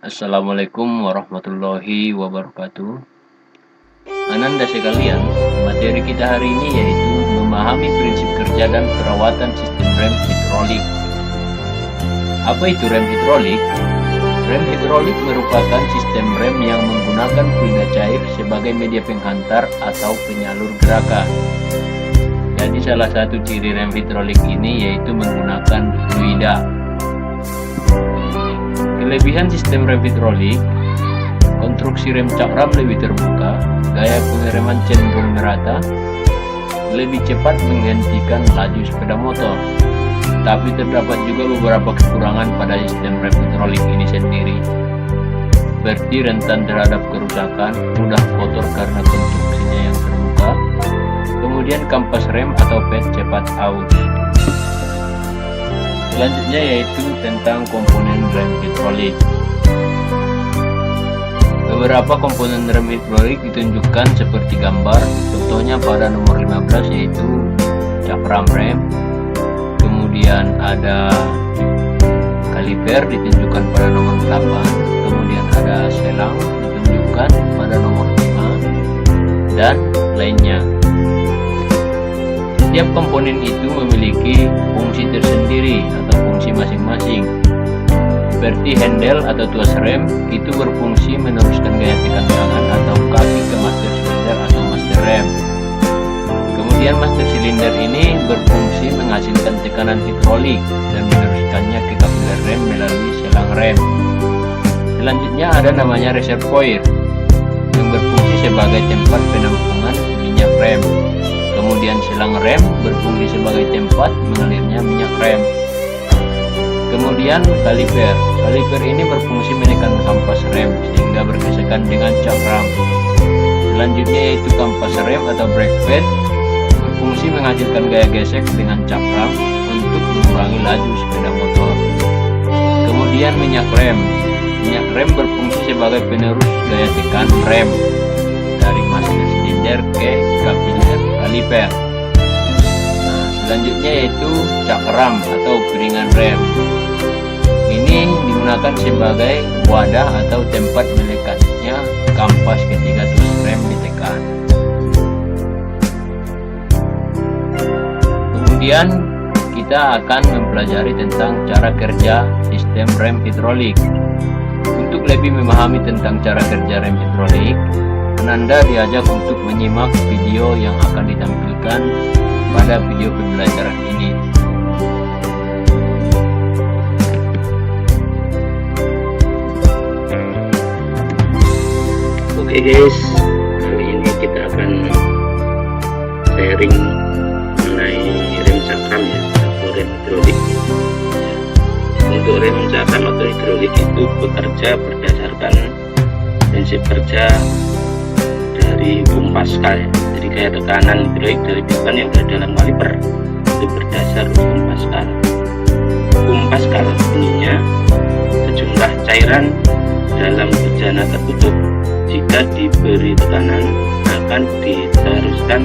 Assalamualaikum warahmatullahi wabarakatuh. Ananda sekalian, materi kita hari ini yaitu memahami prinsip kerja dan perawatan sistem rem hidrolik. Apa itu rem hidrolik? Rem hidrolik merupakan sistem rem yang menggunakan fluida cair sebagai media penghantar atau penyalur gerakan. Jadi salah satu ciri rem hidrolik ini yaitu menggunakan fluida. Kelebihan sistem rem hidrolik: konstruksi rem cakram lebih terbuka, gaya pengereman cenderung merata, lebih cepat menghentikan laju sepeda motor. Tapi terdapat juga beberapa kekurangan pada sistem rem hidrolik ini sendiri, seperti rentan terhadap kerusakan, mudah kotor karena konstruksinya yang terbuka, kemudian kampas rem atau ped cepat aus. Selanjutnya yaitu tentang komponen rem hidrolik. Beberapa komponen rem hidrolik ditunjukkan seperti gambar, contohnya pada nomor 15 yaitu cakram rem, kemudian ada kaliper ditunjukkan pada nomor 8, kemudian ada selang ditunjukkan pada nomor 5, dan lainnya. Setiap komponen itu memiliki fungsi tersendiri atau fungsi masing-masing. Seperti handle atau tuas rem itu berfungsi meneruskan gaya tekan tangan atau kaki ke master silinder atau master rem. Kemudian master silinder ini berfungsi menghasilkan tekanan hidrolik dan meneruskannya ke kapiler rem melalui selang rem. Selanjutnya ada namanya reservoir yang berfungsi sebagai tempat penampungan minyak rem. Kemudian selang rem berfungsi sebagai tempat mengalirnya minyak rem. Kemudian kaliper. Kaliper ini berfungsi menekan kampas rem sehingga bergesekan dengan cakram. Selanjutnya yaitu kampas rem atau brake pad berfungsi menghasilkan gaya gesek dengan cakram untuk mengurangi laju sepeda motor. Kemudian minyak rem. Minyak rem berfungsi sebagai penerus gaya tekan rem dari master silinder ke kapiler kaliper. Selanjutnya yaitu cakram atau piringan rem. Ini digunakan sebagai wadah atau tempat melekatnya kampas ketika tuas rem ditekan. Kemudian kita akan mempelajari tentang cara kerja sistem rem hidrolik. Untuk lebih memahami tentang cara kerja rem hidrolik, Ananda diajak untuk menyimak video yang akan ditampilkan pada video pembelajaran ini. Oke guys, kali ini kita akan sharing mengenai rem cakram ya, atau rem hidrolik. Untuk rem cakram atau hidrolik itu bekerja berdasarkan prinsip kerja dari hukum Pascal ya. Jadi gaya tekanan hidrolik dari piston yang berada dalam kaliper itu berdasar hukum Pascal. Hukum Pascal bunyinya sejumlah cairan dalam bejana tertutup jika diberi tekanan akan diteruskan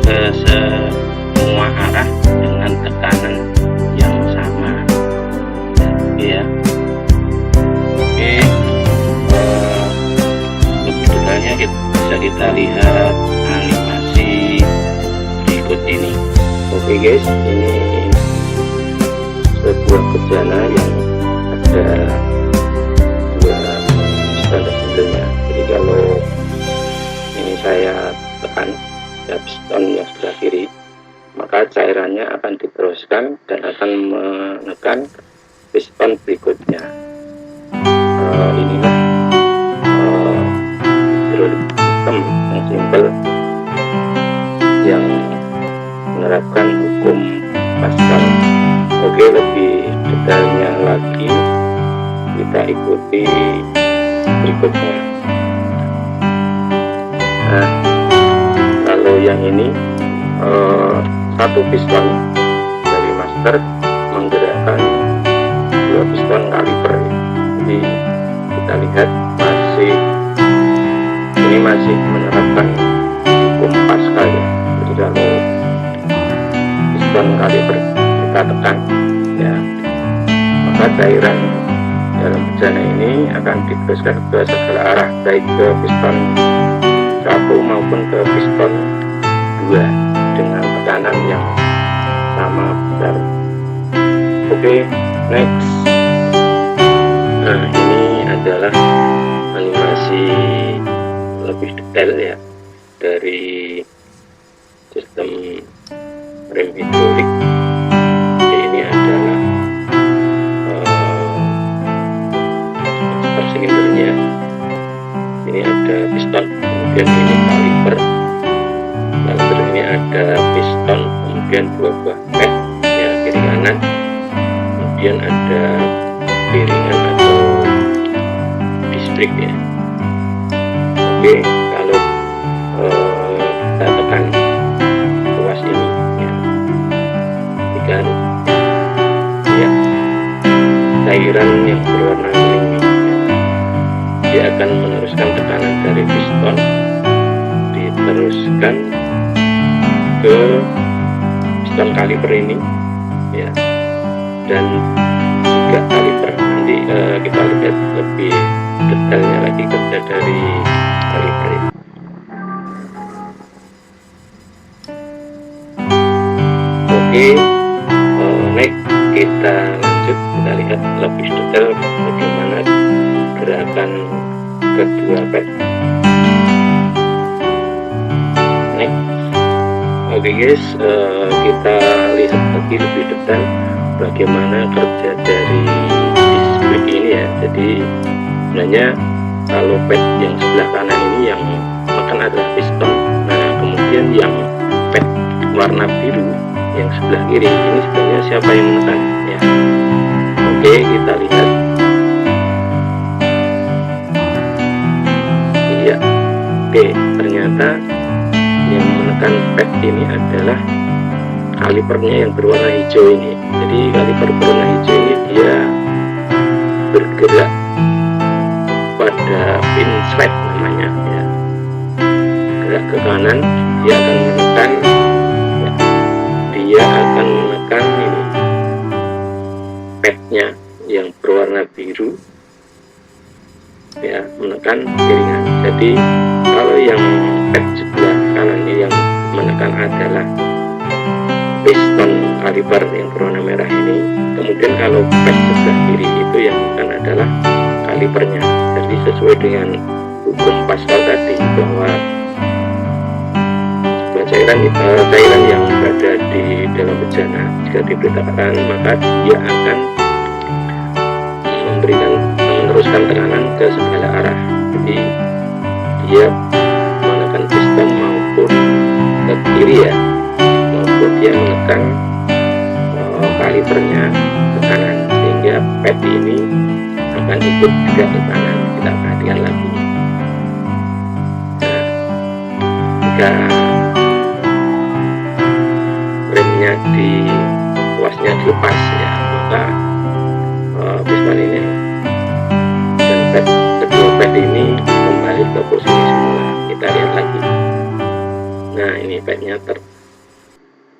ke semua arah dengan tekanan yang sama. Ya, oke. Lebih detailnya bisa kita lihat animasi berikut ini. Oke guys, ini sebuah bejana yang ada dua piston sebelumnya. Jadi kalau ini saya tekan ya piston yang sebelah kiri, maka cairannya akan diteruskan dan akan menekan piston berikutnya. Inilah hidrolik sistem yang simpel yang menerapkan hukum Pascal. Oke, lebih detailnya lagi kita ikuti berikutnya. Nah, kalau yang ini satu piston dari master menggerakkan dua piston kaliper. Jadi kita lihat ini masih menerapkan hukum Pascal ya. Jadi kalau piston kaliper kita tekan ya, maka cairan dalam bejana ini akan diteruskan ke segala arah, baik ke piston 1 maupun ke piston 2 dengan tekanan yang sama besar. Oke, next. Nah, ini adalah animasi lebih detail ya dari sistem rem hidrolik. Jadi ini adalah silindernya, ini ada piston, kemudian ini kaliper, lalu ini ada piston, kemudian 2 buah pad ya, kiri kanan, kemudian ada piringan atau distrik ya. Oke, kalau kita tekan ruas ini ya, ikan ya, cairan yang berwarna kuning ini dia akan meneruskan tekanan dari piston diteruskan ke piston kaliper ini ya, dan juga kaliper. Nanti kita lihat lebih detailnya lagi kerja dari kaliper ini. Oke, next kita lanjut, kita lihat lebih detail bagaimana gerakan kedua pad. Next. Oke guys, kita lihat lagi lebih detail bagaimana kerja dari distrik ini ya. Jadi sebenarnya kalau pad yang sebelah kanan ini yang menekan adalah piston. Nah, kemudian yang pad warna biru yang sebelah kiri ini sebenarnya siapa yang menekan ya. Oke, kita lihat. Iya, oke, ternyata yang menekan pad ini adalah kalipernya yang berwarna hijau ini. Jadi kaliper berwarna hijau ini dia bergerak pada pin swipe namanya ya. Gerak ke kanan dia akan menekan ya, dia akan menekan ini padnya yang berwarna biru ya, menekan piringan. Jadi kalau yang pad sebelah kanan ini yang menekan adalah piston kaliper yang berwarna merah ini, kemudian kalau pad sebelah kiri itu yang menekan adalah kalipernya. Jadi sesuai dengan hukum Pascal tadi bahwa sebuah cairan yang berada di dalam bejana jika diberi tekanan maka dia akan meneruskan tekanan ke segala arah. Jadi dia menekan piston maupun ke kiri ya, maupun dia menekan kalipernya ke kanan, sehingga pad ini akan ikut juga ke kanan. Kita perhatikan lagi. Nah, jika remnya ruasnya dilepas ya, maka piston ini dan kedua pad ini kembali ke posisi semula. Kita lihat lagi. Nah, ini padnya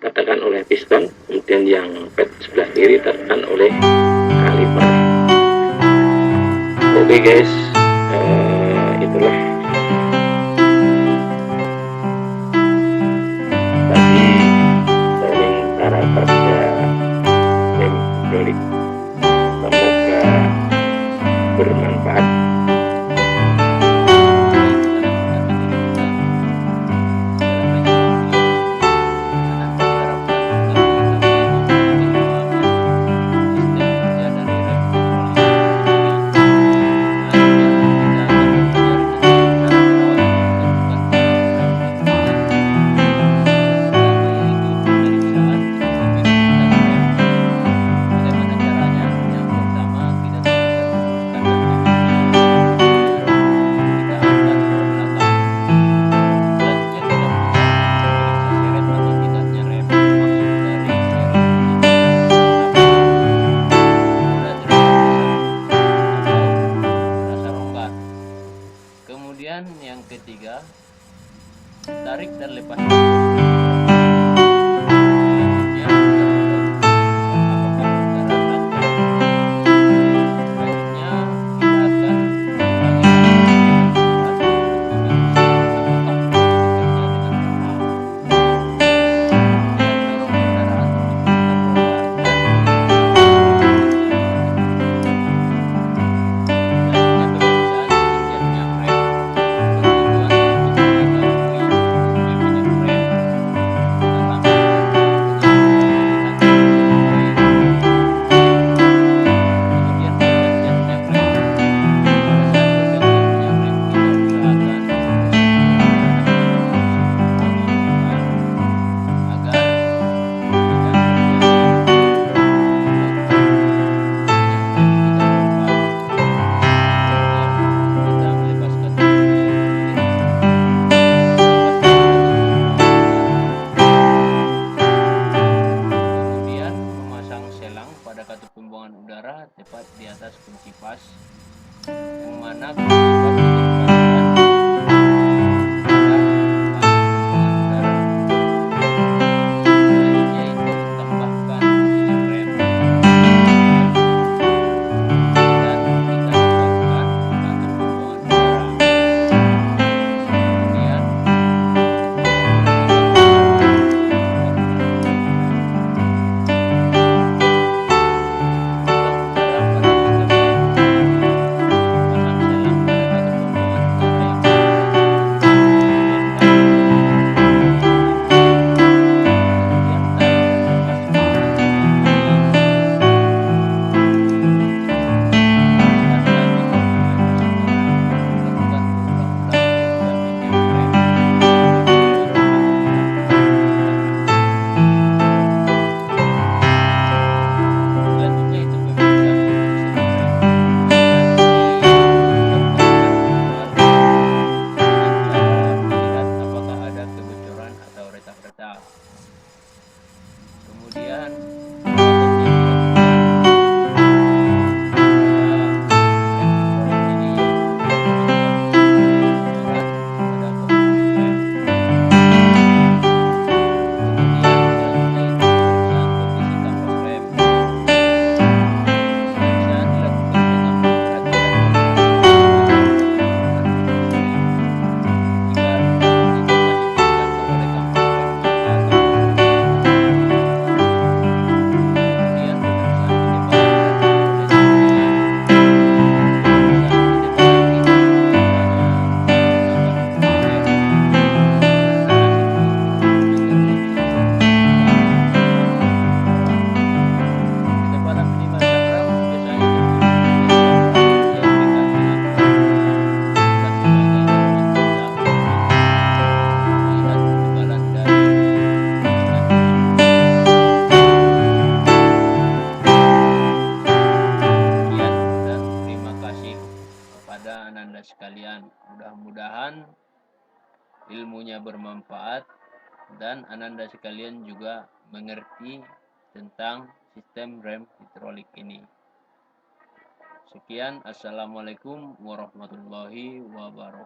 tertekan oleh piston, kemudian yang pad sebelah kiri tertekan oleh kaliper. Oke guys, itulah tadi sharing cara kerja rem hidrolik. Semoga bermanfaat. Kemudian yang ketiga, tarik dan lepas. Selanjutnya, mana bersifat untuk kemajuan pada bahan udara. Selanjutnya itu tambahkan sistem rem dan hentikan pembarukan atau pembuangan udara. Kemudian berhentikan pembarukan untuk udara pada sistem rem. Pasang selang rem atau pembuangan udara yang kemudian tarik dan lepas penggunaan kaki. Saat laju maju sejenak, lakukan berulang-ulang hingga medium rem berfungsi normal selanjutnya itu pemeriksaan untuk sistem rem. Pastikan dibongkarkan manual dengan cara dilihat apakah ada kebocoran atau retak-retak. Kemudian perawatan yang dilakukan pada rem hidrolik ini melakukan pengukuran pada komponen rem. Kemudian selanjutnya itu pemeriksaan kondisi kampas rem. Pemeriksaan dilakukan mengambil berat badan manual pada penggunaan kampas rem. Jika batas itu masih terjangkau oleh kampas rem, maka akan diperbolehkan. Kemudian pemeriksaan ketebalan rem hidrolik sekalian. Pemeriksaan ketebalan ini biasanya menggunakan uji rem karena hasilnya ukuran diameter lebih besar daripada ukuran. Ketebalan minimal cakram biasanya tertulis di bagian cakram yang dekat dengan peluru dan sebagai acuan kita untuk melihat ketebalan dari instrumen tersebut. Sekian dan terima kasih kepada Ananda sekalian. Mudah-mudahan ilmunya bermanfaat dan Ananda sekalian juga mengerti tentang sistem rem hidrolik ini. Sekian, assalamualaikum warahmatullahi wabarakatuh.